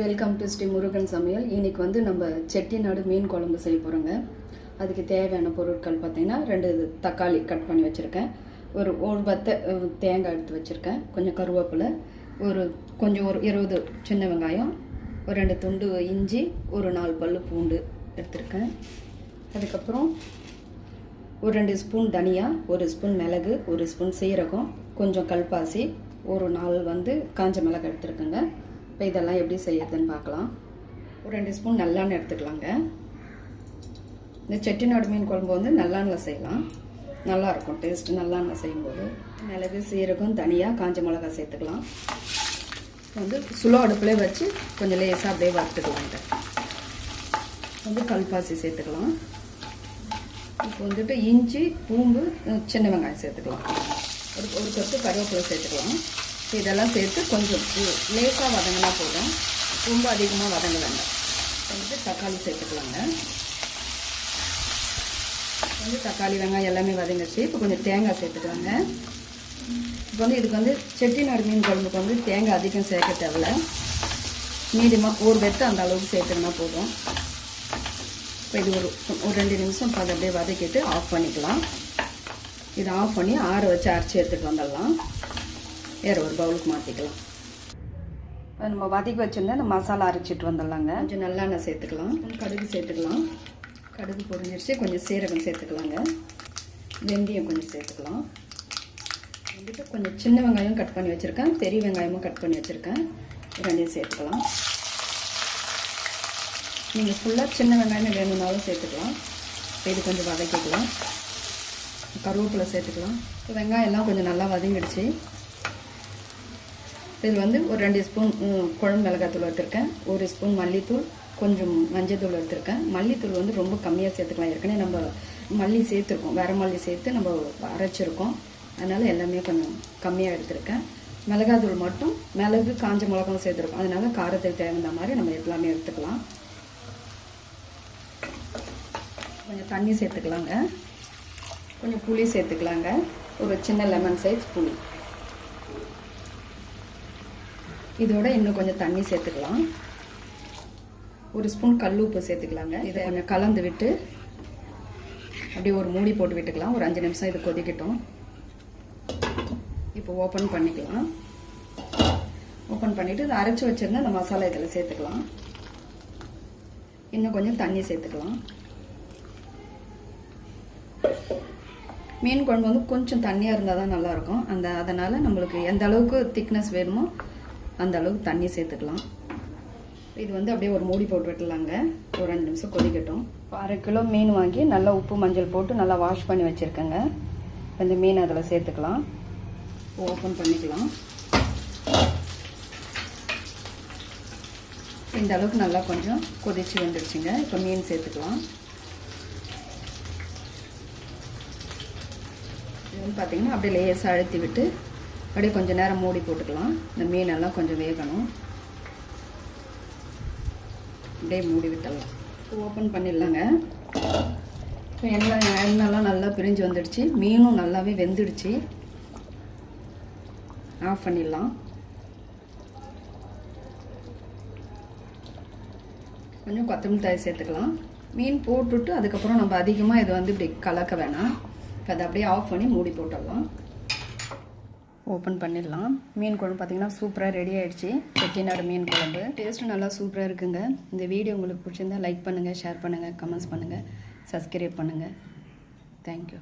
Welcome to Sri Murugan சமையல். இன்றைக்கி வந்து நம்ம செட்டிநாடு மீன் குழம்பு செய்ய போகிறோங்க. அதுக்கு தேவையான பொருட்கள் பார்த்திங்கன்னா 2 தக்காளி கட் பண்ணி வச்சுருக்கேன், ஒரு பத்தை தேங்காய் எடுத்து வச்சுருக்கேன், கொஞ்சம் கருவேப்பிலை, ஒரு 20 சின்ன வெங்காயம், ஒரு 2 துண்டு இஞ்சி, ஒரு 4 பல்லு பூண்டு எடுத்துருக்கேன். அதுக்கப்புறம் ஒரு 2 ஸ்பூன் தனியா, 1 ஸ்பூன் மிளகு, 1 ஸ்பூன் சீரகம், கொஞ்சம் கல்பாசி, ஒரு 4 வந்து காஞ்ச மிளகாய் எடுத்துருக்கேங்க. இப்போ இதெல்லாம் எப்படி செய்யறதுன்னு பார்க்கலாம். ஒரு 2 ஸ்பூன் நல்லெண்ணெய் எடுத்துக்கலாங்க. இந்த செட்டிநாடு மீன் குழம்பு வந்து நல்லெண்ணெயில் செய்யலாம், நல்லாயிருக்கும் டேஸ்ட்டு. நல்லெண்ணெய் செய்யும்போது மிளகு, சீரகம், தனியாக, காஞ்ச மிளகாய் சேர்த்துக்கலாம். வந்து சுலோ அடுப்புலேயே வச்சு கொஞ்சம் லேசாக அப்படியே வறுத்துக்கலாங்க. வந்து கல்பாசி சேர்த்துக்கலாம். இப்போ வந்துட்டு இஞ்சி, பூண்டு, சின்ன வெங்காயம் சேர்த்துக்கலாம். ஒரு கொத்து கருவேப்பிலை சேர்த்துக்கலாம். இதெல்லாம் சேர்த்து கொஞ்சம் லேசாக வதங்கினா போதும், ரொம்ப அதிகமாக வதங்க வேண்டாம். வந்துட்டு தக்காளி சேர்த்துக்கலாங்க. வந்து தக்காளி வெங்காயம் எல்லாமே வதங்கிச்சு. இப்போ கொஞ்சம் தேங்காய் சேர்த்துக்கலாங்க. இப்போ வந்து இதுக்கு வந்து செட்டிநாடு மீன் குழம்புக்கு வந்து தேங்காய் அதிகம் சேர்க்க தேவையில்ல, மீடியமாக ஒரு வெட்டு அந்த அளவுக்கு சேர்த்துக்கினா போதும். இப்போ இது ஒரு 2 நிமிஷம் இப்போ அதை அப்படியே வதக்கிட்டு ஆஃப் பண்ணிக்கலாம். இதை ஆஃப் பண்ணி ஆற வச்சு அரைச்சி எடுத்துகிட்டு வந்துடலாம். வேறு ஒரு பவுலுக்கு மாற்றிக்கலாம். இப்போ நம்ம வதக்கி வச்சுருந்தா இந்த மசாலா அரைச்சிட்டு வந்துடலாங்க. கொஞ்சம் நல்லெண்ணெய் சேர்த்துக்கலாம், கடுகு சேர்த்துக்கலாம். கடுகு பொரிஞ்சிருச்சு. கொஞ்சம் சீரகம் சேர்த்துக்கலாங்க. வெந்தயம் கொஞ்சம் சேர்த்துக்கலாம். வந்துட்டு கொஞ்சம் சின்ன வெங்காயம் கட் பண்ணி வச்சுருக்கேன், பெரிய வெங்காயமும் கட் பண்ணி வச்சுருக்கேன், 2 சேர்த்துக்கலாம். நீங்கள் ஃபுல்லாக சின்ன வெங்காயமே வேணும்னாலும் சேர்த்துக்கலாம். இது கொஞ்சம் வதக்கிக்கலாம். கருவேப்பிலை சேர்த்துக்கலாம். இப்போ வெங்காயம் எல்லாம் கொஞ்சம் நல்லா வதங்கிடுச்சு. இதில் வந்து ஒரு 2 ஸ்பூன் குழம்பு மிளகாத்தூள் எடுத்துருக்கேன், 1 ஸ்பூன் மல்லித்தூள், கொஞ்சம் மஞ்சத்தூள் எடுத்துருக்கேன். மல்லித்தூள் வந்து ரொம்ப கம்மியாக சேர்த்துக்கலாம். ஏற்கனவே நம்ம மல்லி சேர்த்துருக்கோம், வேறு மல்லி சேர்த்து நம்ம அரைச்சிருக்கோம், அதனால் எல்லாமே கொஞ்சம் கம்மியாக எடுத்துருக்கேன். மிளகாத்தூள் மட்டும் மிளகு, காஞ்ச மிளகாவும் சேர்த்துருக்கோம், அதனால் காரத்துக்கு தேவையான மாதிரி நம்ம எல்லாமே எடுத்துக்கலாம். கொஞ்சம் தண்ணி சேர்த்துக்கலாங்க. கொஞ்சம் புளி சேர்த்துக்கலாங்க, ஒரு சின்ன லெமன் சைஸ் புளி. இதோட இன்னும் கொஞ்சம் தண்ணி சேர்த்துக்கலாம். 1 ஸ்பூன் கல் உப்பு சேர்த்துக்கலாங்க. இதை கொஞ்சம் கலந்து விட்டு அப்படியே ஒரு மூடி போட்டு விட்டுக்கலாம். ஒரு 5 நிமிஷம் இது கொதிக்கட்டும். இப்போ ஓப்பன் பண்ணிக்கலாம். ஓப்பன் பண்ணிவிட்டு இதை அரைச்சி வச்சுருந்தா அந்த மசாலா இதில் சேர்த்துக்கலாம். இன்னும் கொஞ்சம் தண்ணி சேர்த்துக்கலாம். மீன் குழம்பு வந்து கொஞ்சம் தண்ணியாக இருந்தால் தான் நல்லாயிருக்கும். அதனால் நம்மளுக்கு எந்த அளவுக்கு திக்னஸ் வேணுமோ அந்த அளவுக்கு தண்ணி சேர்த்துக்கலாம். இது வந்து அப்படியே ஒரு மூடி போட்டு விட்டுலாங்க. ஒரு 5 நிமிஷம் கொதிக்கட்டும். 1/2 கிலோ மீன் வாங்கி நல்லா உப்பு மஞ்சள் போட்டு நல்லா வாஷ் பண்ணி வச்சுருக்கேங்க. இந்த மீன் அதில் சேர்த்துக்கலாம். ஓப்பன் பண்ணிக்கலாம். இந்த அளவுக்கு நல்லா கொஞ்சம் கொதிச்சு வந்துடுச்சுங்க. இப்போ மீன் சேர்த்துக்கலாம். இது வந்து பார்த்திங்கன்னா அப்படியே லேசாக அழுத்தி விட்டு அப்படியே கொஞ்சம் நேரம் மூடி போட்டுக்கலாம். இந்த மீனெல்லாம் கொஞ்சம் வேகணும். அப்படியே மூடி விட்டுடலாம். ஓப்பன் பண்ணிடலாங்க. இப்போ எண்ணெய்லாம் நல்லா பிரிஞ்சு வந்துடுச்சு, மீனும் நல்லாவே வெந்துடுச்சு. ஆஃப் பண்ணிடலாம். கொஞ்சம் கொத்தமல்லி தழை சேர்த்துக்கலாம். மீன் போட்டுட்டு அதுக்கப்புறம் நம்ம அதிகமாக இது வந்து இப்படி கலக்க வேணாம். அதை அப்படியே ஆஃப் பண்ணி மூடி போட்டுடலாம். ஓப்பன் பண்ணிடலாம். மீன் குழம்பு பார்த்திங்கன்னா சூப்பராக ரெடி ஆகிடுச்சு. செட்டிநாடு மீன் குழம்பு டேஸ்ட்டு நல்லா சூப்பராக இருக்குங்க. இந்த வீடியோ உங்களுக்கு பிடிச்சிருந்தா லைக் பண்ணுங்கள், ஷேர் பண்ணுங்கள், கமெண்ட்ஸ் பண்ணுங்கள், சப்ஸ்கிரைப் பண்ணுங்கள். தேங்க்யூ.